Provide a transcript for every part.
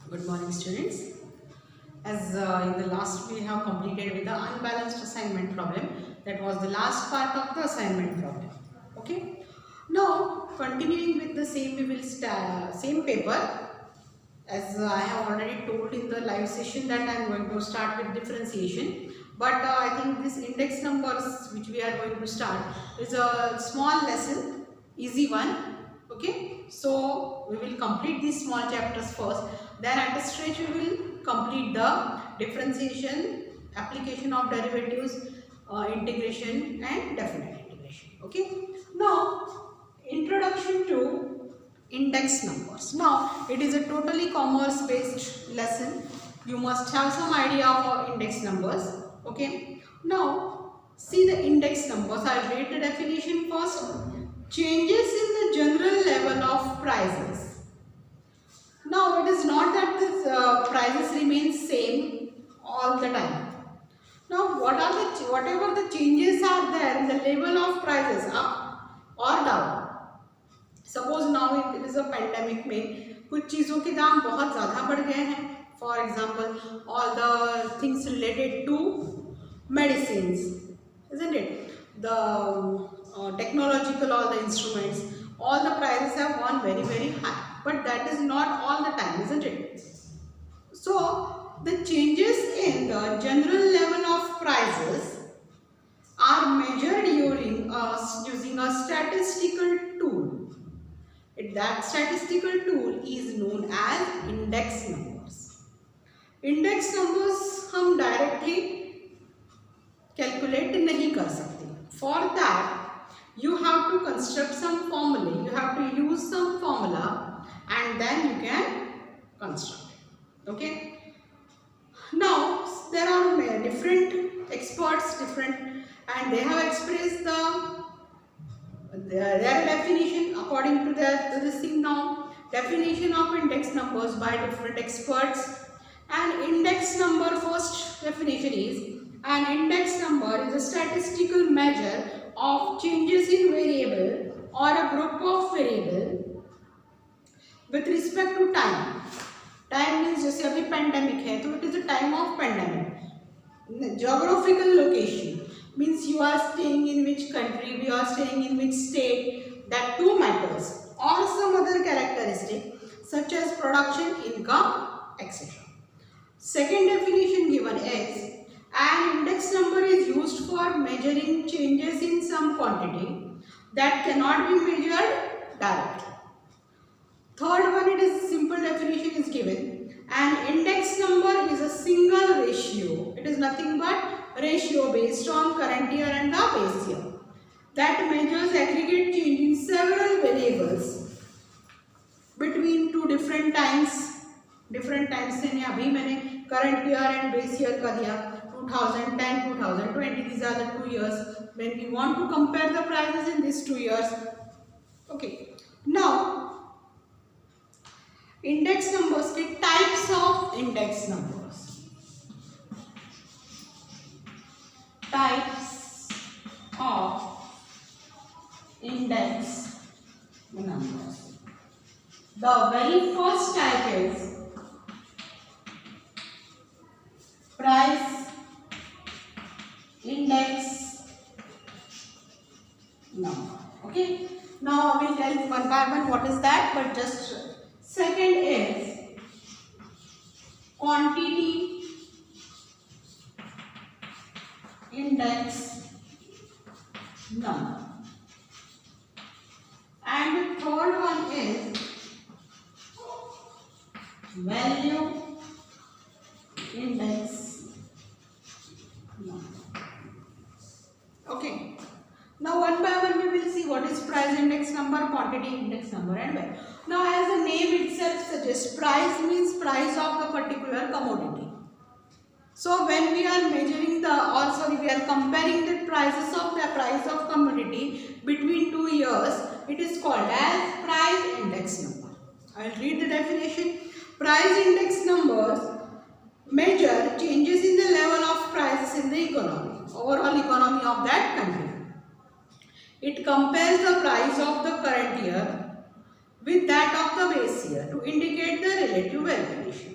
Good morning, students. As in the last we have completed with the unbalanced assignment problem. That was the last part of the assignment problem. Okay. Now continuing with the same, we will start same paper. As I have already told in the live session that I am going to start with differentiation. But I think this index numbers which we are going to start is a small lesson, easy one. Okay. So we will complete these small chapters first. Then at a stretch we will complete the differentiation, application of derivatives, integration and definite integration. Okay. Now introduction to index numbers. Now it is a totally commerce based lesson. You must have some idea of index numbers. Okay. Now see the index numbers. I will read the definition first. Changes in the general level of prices. Now it is not that the prices remain same all the time. Now whatever the changes are there in the level of prices, up or down. Suppose now it is a pandemic में कुछ चीज़ों के दाम बहुत ज़्यादा बढ़ गए हैं. For example all the things related to medicines, isn't it? The technological, all the instruments, all the prices have gone very high. But that is not all the time, isn't it? So the changes in the general level of prices are measured using a statistical tool. That statistical tool is known as index numbers. Index numbers हम directly calculate नहीं कर सकते. For that you have to construct some formula. You have to use some formula and then you can construct it. Okay. Now there are different experts, and they have expressed their definition according to this thing. Now definition of index numbers by different experts. And index number, first definition is an index number is a statistical measure of changes in variable or a group of variable with respect to time. Time means जैसे अभी pandemic है तो it is a time of pandemic. Geographical location means you are staying in which country, we are staying in which state, that too matters, or some other characteristic such as production, income, etc. Second definition given is an index number is used for measuring changes in some quantity that cannot be measured directly. Third one, it is simple definition is given. An index number is a single ratio. It is nothing but ratio based on current year and the base year that measures aggregate change in several variables between two different times. Different times से अभी मैंने current year and base year का दिया 2010, 2020. These are the 2 years when we want to compare the prices in these 2 years. Okay. Now index numbers के types of index numbers. Types of index numbers. The very first type is price index number. Okay. Now I will tell you one by one what is that, but just second is quantity index number, and the third one is value index number. Okay. Now one by one we will see what is price index number, quantity index number and value. Now as the name itself suggests, price means price of the particular commodity. So when we are measuring we are comparing the prices of the price of commodity between 2 years, it is called as price index number. I will read the definition. Price index numbers measure changes in the level of prices in the economy, overall economy of that country. It compares the price of the current year with that of the base year to indicate the relative valuation.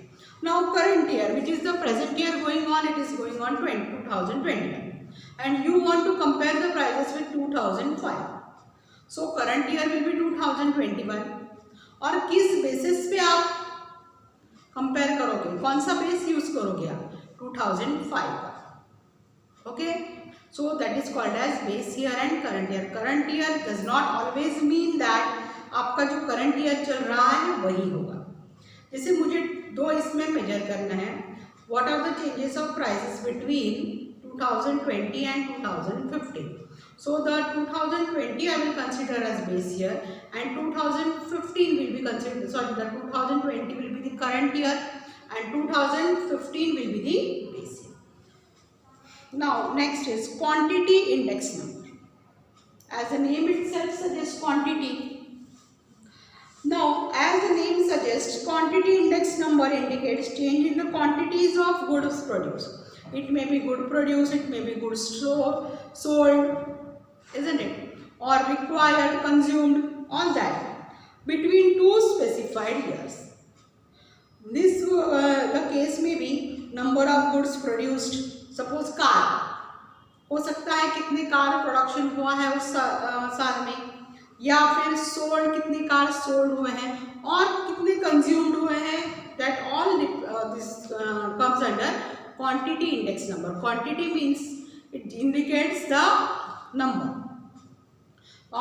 Now current year, which is the present year going on, it is going on 2021, and you want to compare the prices with 2005. So current year will be 2021. और किस basis पे आप compare करोगे, कौन सा base use करोगे आप, 2005 का. Okay, so that is called as base year and current year. Current year does not always mean that आपका जो करंट ईयर चल रहा है वही होगा. जैसे मुझे दो इसमें मेजर करना है, what are the changes of prices between 2020 and 2015. So the 2020 I will consider as base year, and 2015 will be considered, sorry, the 2020 will be the current year and 2015 will be the base year. Now next is quantity index number. As the name itself suggests, quantity. Now as the name suggests, quantity index number indicates change in the quantities of goods produced. It may be good produce, it may be good sold, isn't it? Or required, consumed, all that between two specified years. This the case may be number of goods produced. Suppose car, हो सकता है कितने car production हुआ है उस साल में, या फिर सोल्ड, कितने कार सोल्ड हुए हैं, और कितने कंज्यूम्ड हुए हैं. That all this comes under quantity index number. Quantity means it indicates the number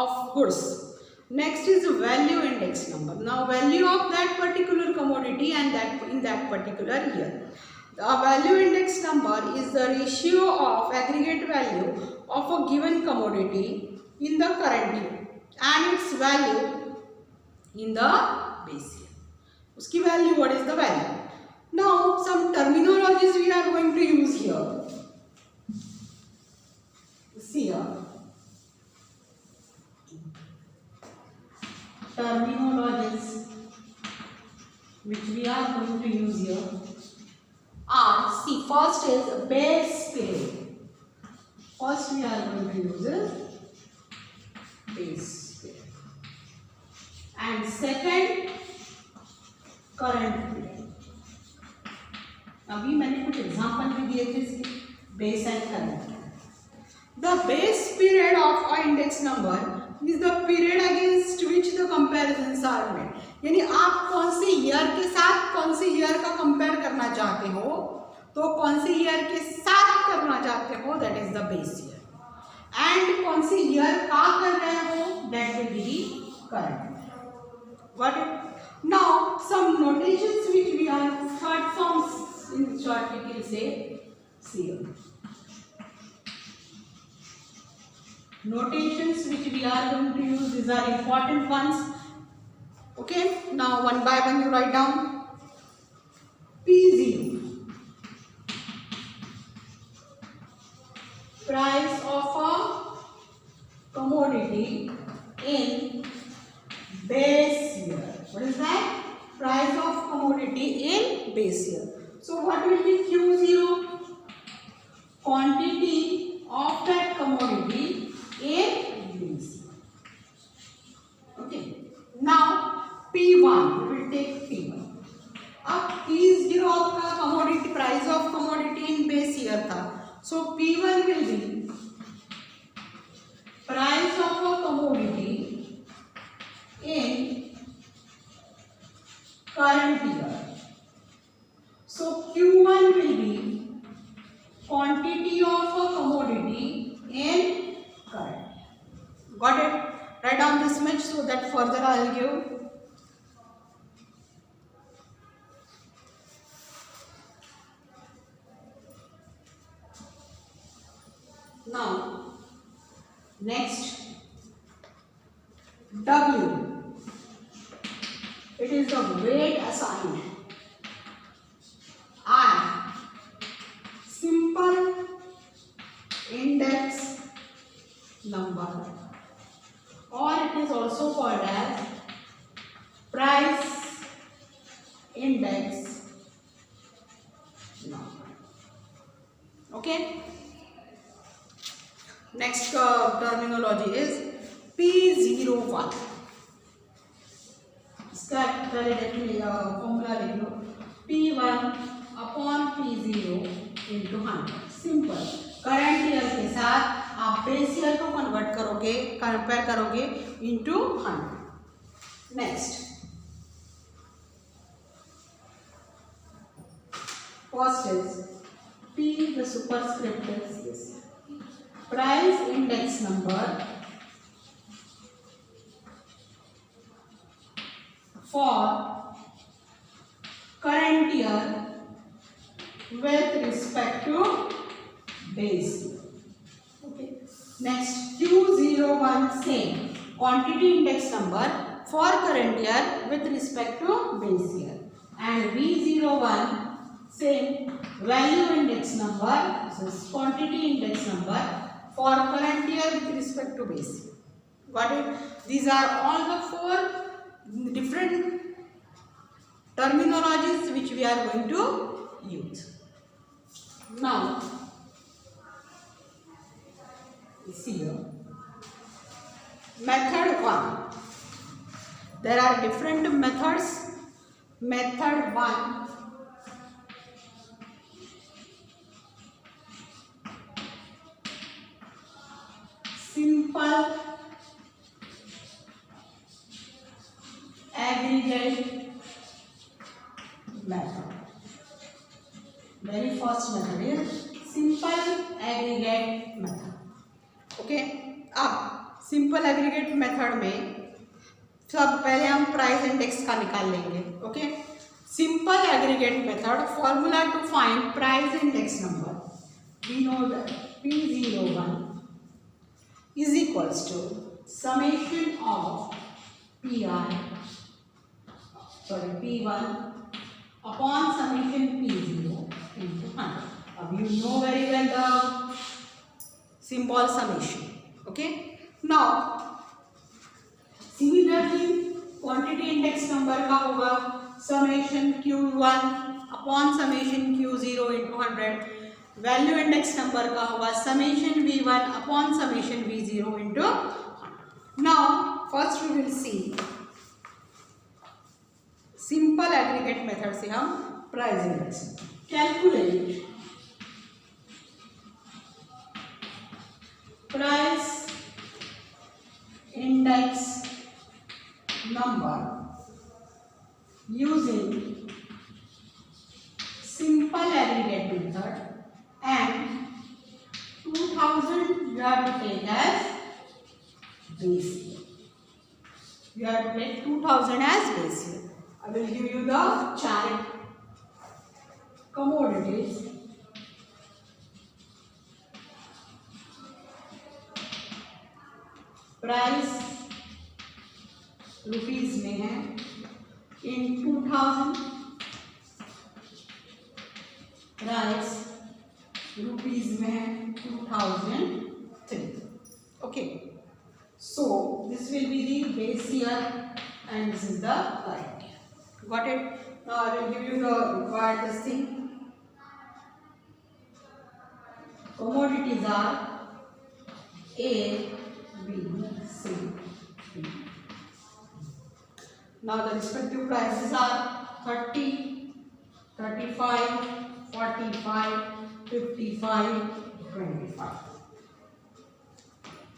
of goods. Next is value index number. Now value of that particular commodity and that in that particular year. The value index number is the ratio of aggregate value of a given commodity in the current year and its value in the base year. Uski value, what is the value? Now some terminologies we are going to use here. See here. Terminologies which we are going to use here are, see, first is base period. First we are going to use is base period. And second, current period. अभी मैंने कुछ example भी दिए थे इसके, base and current. The base period of a index number is the period against which the comparisons are made. यानी आप कौन से ईयर के साथ कौन से ईयर का कंपेयर करना चाहते हो, तो कौन से ईयर के साथ करना चाहते हो, that is the base year. And कौन से ईयर का कर रहे हो, that will be current. Got it? Now some notations which we are short forms in short we can say here. Notations which we are going to use, these are important ones. Okay, now one by one you write down. P0, price of a commodity in base year. What is that? Price of commodity in base year. So what will be Q0? Quantity of that commodity in base year. Okay. Now P1, we will take P1. अब P0 आपका commodity price of commodity in base year था. So P1 will be price of a commodity in current year. So Q1 will be quantity of a commodity in current. Got it? Write down this much so that further I will give. Now next, W. It is the weight assigned. I, simple index number, or it is also called as price index number. Okay. Next terminology is P01. इसका पहले formula लिख लो. P1 upon P0 into 100। Simple. Current year के साथ आप base year को convert करोगे, compare करोगे into 100। Next, first is P, the superscript is this. Price index number for current year with respect to base. Okay. Next, Q01 same quantity index number for current year with respect to base year, and V01 same value index number, so quantity index number for current year with respect to base year. Got it? These are all the four different terminologies which we are going to use. Now, see here. Method 1. There are different methods. Method 1. Simple aggregate method. Very first method is simple aggregate method. Okay. अब simple aggregate method में सब पहले हम price index का निकाल लेंगे. Okay. Simple aggregate method formula to find price index number. We know that P01 is equals to summation of P1 upon summation P0 into 100. Now you know very well the symbol summation. Okay. Now similarly quantity index number का होगा summation Q1 upon summation Q0 into 100. Value index number का होगा summation V1 upon summation V0 into 100. Now first we will see simple aggregate method से हम price index calculate price index number using simple aggregate method, and 2000 you have to take as base year. You have to take 2000 as base year. I will give you the chart. Commodities, price rupees में है in 2000, price rupees में है 2003. Okay, so this will be the base year and this is the current year. Got it? Now I will give you the required this thing. Commodities are A, B, C, D. Now the respective prices are 30, 35, 45, 55, 25.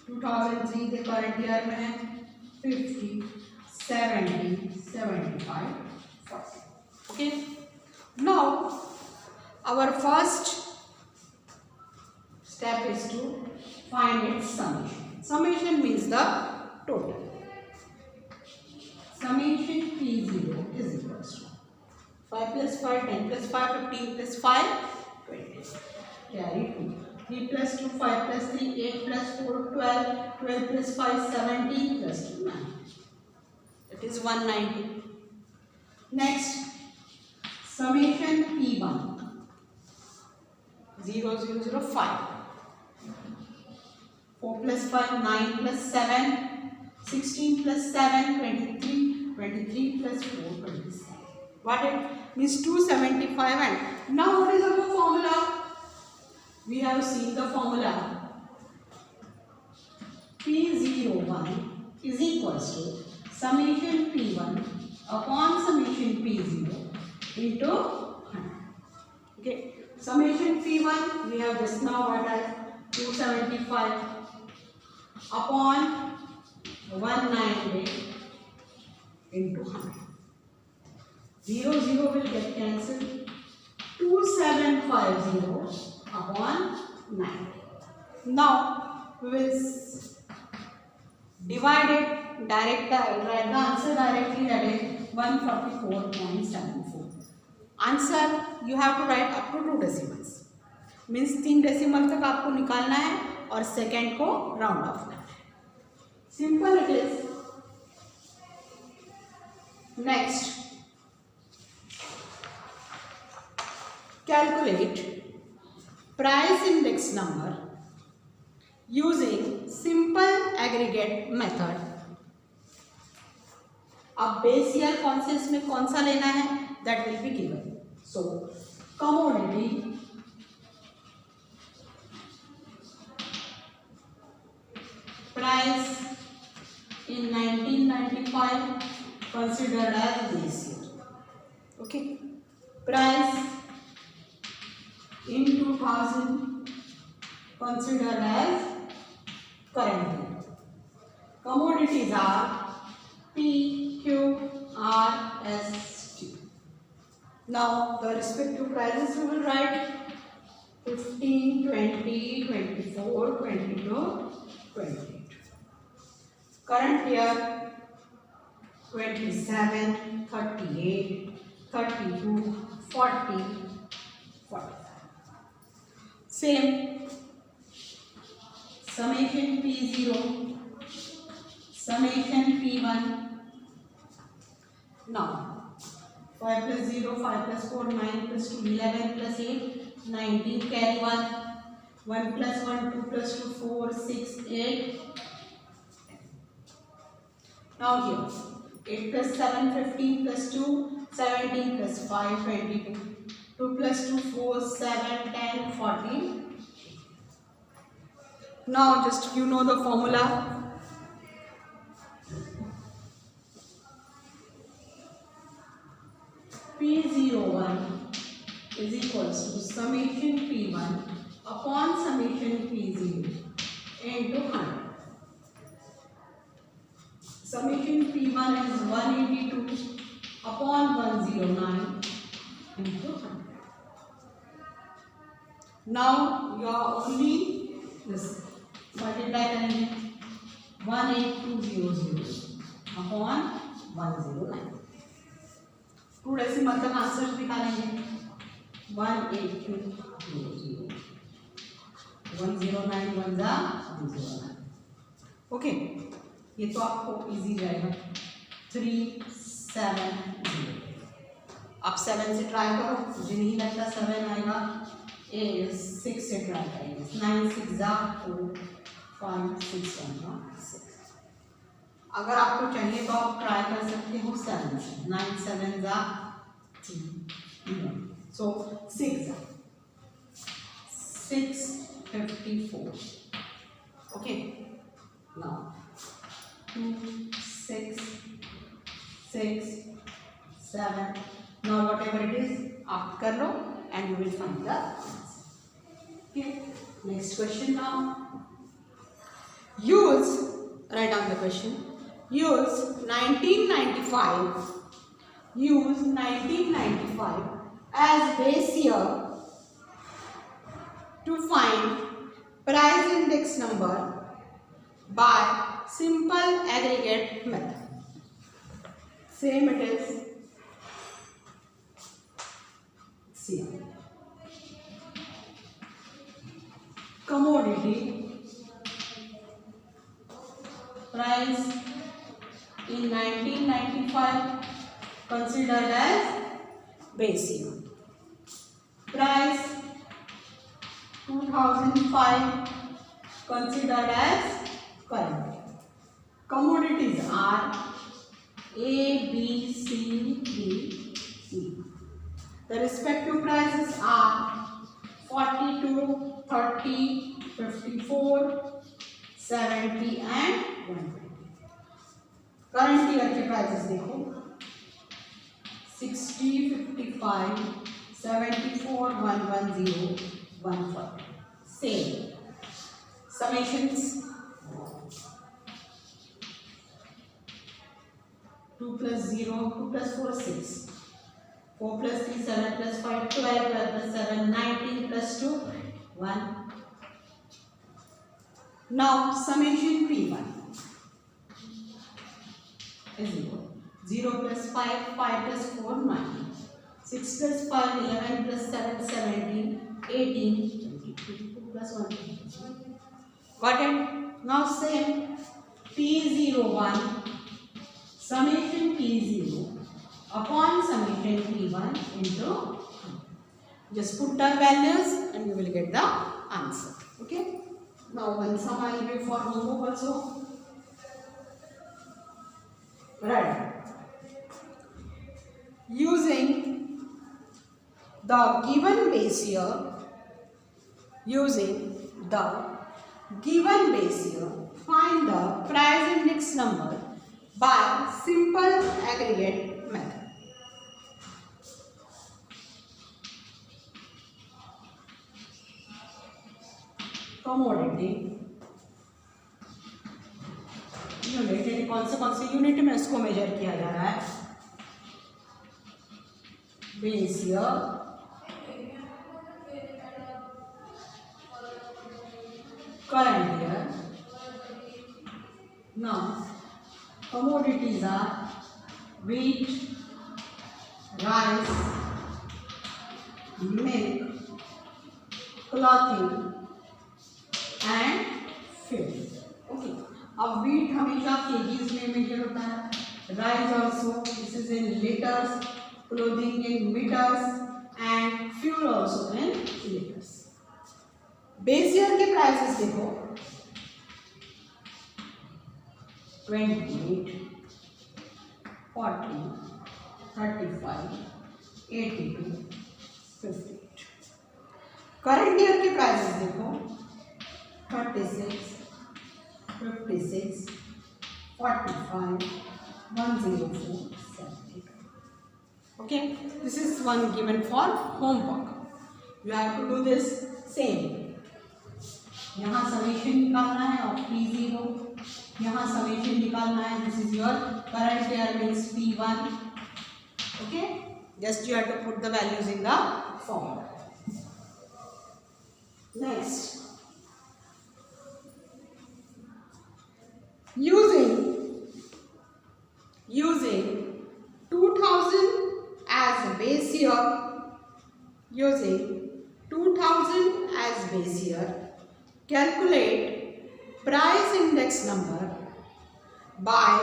2003 के current year में है 50, 70, 75, 40. Okay. Now our first step is to find its summation. Summation means the total. Summation P0 is equals to 5 plus 5, 10 plus 5, 15 plus 5, 20. Carry 2. 3 plus 2, 5 plus 3, 8 plus 4, 12. 12 plus 5, 17 plus 2, 9. It is 190. Next, summation P1 0, 0, 0, 5. 4 plus 5, 9 plus 7, 16 plus 7, 23. 23 plus 4, 27. What it means 275. And now what is our formula? We have seen the formula. P01 is equals to summation P1 upon summation P0 into summation P1 we have just now got as 275 upon 198 into 100. 0 0 will get cancelled. 2750 upon 9. Now we will divide it, write the answer directly, that is 144.74. Answer you have to write up to 2 decimals. Means 3 decimal तक आपको निकालना है और second को round of करना है. Simple it is. Next, calculate price index number using simple aggregate method. अब base year कौन से इसमें कौन सा लेना है, that will be given. So commodity price in 1995 considered as base year. Okay, price in 2000 considered as current year. Commodities are P, Q, R, S, T. Now the respective prices we will write 15, 20, 24, 22, 28. Current year 27, 38, 32, 40, 45. Same summation P0, summation P1. Now 5 plus 0, 5 plus 4, 9 plus 2, 11 plus 8, 19, carry 1, 1 plus 1, 2 plus 2, 4, 6, 8. Now here 8 plus 7, 15 plus 2, 17 plus 5, 22, 2 plus 2, 4, 7, 10, 14. Now just you know the formula. P01 is equals to summation P1 upon summation P0 into 100. Summation P1 is 182 upon 109 into 100. Now you are only this multiply करेंगे 18200 upon 109. 2 decimal तक answer निकालेंगे 18200 109 1 जा 109. Okay, ये तो आपको easy जाएगा. 370. आप 7 से ट्राई करो, मुझे नहीं लगता 7 आएगा. 6 से ट्राई करेंगे. 9 6 जा 4 5 6 1 6. अगर आपको चाहिए तो आप ट्राई कर सकते हो 7 से. 9 7 जा 3 1. सो 6 जा 654. Okay, now 2 6 6 7. Now whatever it is आप कर लो and you will find the answer. Okay, next question now. Use, write down the question. Use 1995 as base year to find price index number by simple aggregate method. Same it is. See, commodity price in 1995 considered as base year. Price 2005 considered as current. Commodities are A, B, C, D, E. The respective prices are 42, 30, 54, 70 and 120. Current year के prices देखो 60, 55, 74,110,140. Same. Summations. 2 plus 0, 2 plus 4, 6. 4 plus 3, 7 plus 5, 12, 12 plus 7, 19 plus 2, 1. Now summation P1 is 0. 0 plus 5, 5 plus 4, 9. 6 plus 5, 11 plus 7, 17, 18, 22 plus 1. Got it? Now same P01, summation P0 upon summation P1 into, just put the values and you will get the answer. Okay? Now one sum I will give for homework also. Right. Using the given base year, find the price index number by simple aggregate method. Commodity unit, कौन से unit में इसको major किया जा रहा है? Base year, current year. Now commodities are wheat, rice, milk, clothing and fuel. Okay. अब wheat हमेशा kgs में मेजर होता है. Rice also, this is in liters. Clothing in meters and fuel also in liters. Base year के prices देखो. 28, 40, 35, 82, 58. Current year के prices देखो. 36, 56, 45, 104, 72. Okay, this is one given for homework. You have to do this same. यहाँ summation निकालना है of P0. यहाँ summation निकालना है. This is your current year means P1. Okay, just you have to put the values in the formula. Next, using 2000 as a base year, calculate price index number by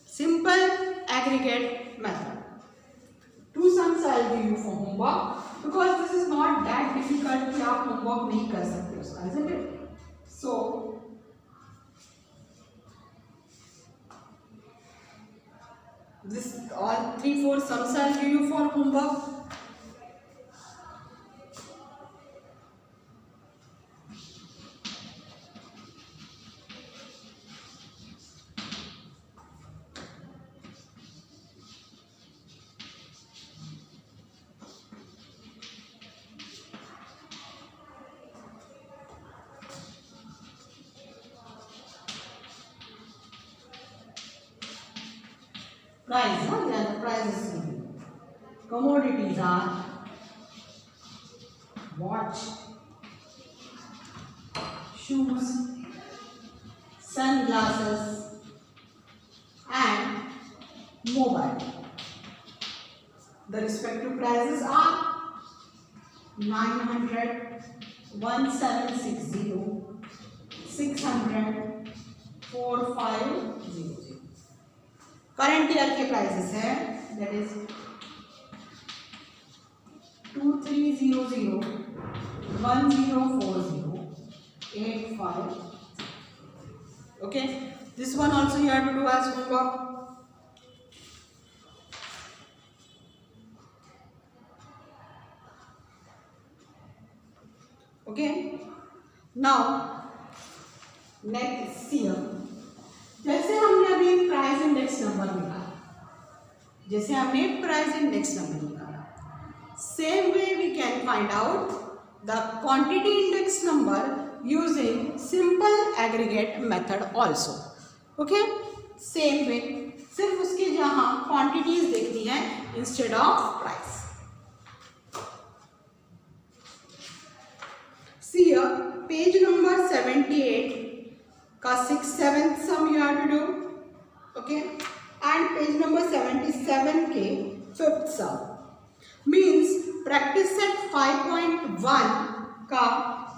simple aggregate method. Two sums I will give you for homework because this is not that difficult कि आप homework नहीं कर सकते उसका, isn't it? So this all 3-4 sums I will give you for homework. Price, yeah, the prices. Commodities are watch, shoes, sunglasses and mobile. The respective prices are 900, 1760, 600, 4500. Current year के prices है that is 2300, 1040, 85. Okay, this one also you have to do as homework. Okay, now next year जैसे हमने अभी price index number निकाला, जैसे हमने price index number निकाला, same way we can find out the quantity index number using simple aggregate method also. Okay, same way, सिर्फ उसके जहां क्वांटिटीज देखनी है instead of price. See here, page number 78 का 6th 7th sum you have to do, okay, and page number 77 के 5th sum, means practice set 5.1 का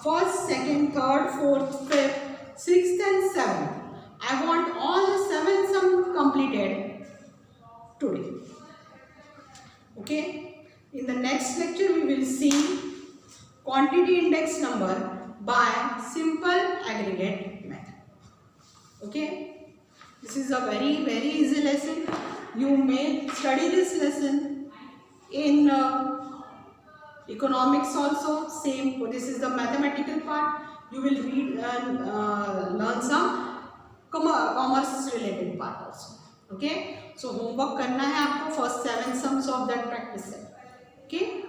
first, second, third, fourth, fifth, 6th and 7th. I want all the 7 sum completed today. Okay, in the next lecture we will see quantity index number by simple aggregate method. Okay, this is a very easy lesson. You may study this lesson in economics also, same. This is the mathematical part. You will read and learn some commerce related part also. Okay, so homework करना है आपको first 7 sums of that practice set. Okay.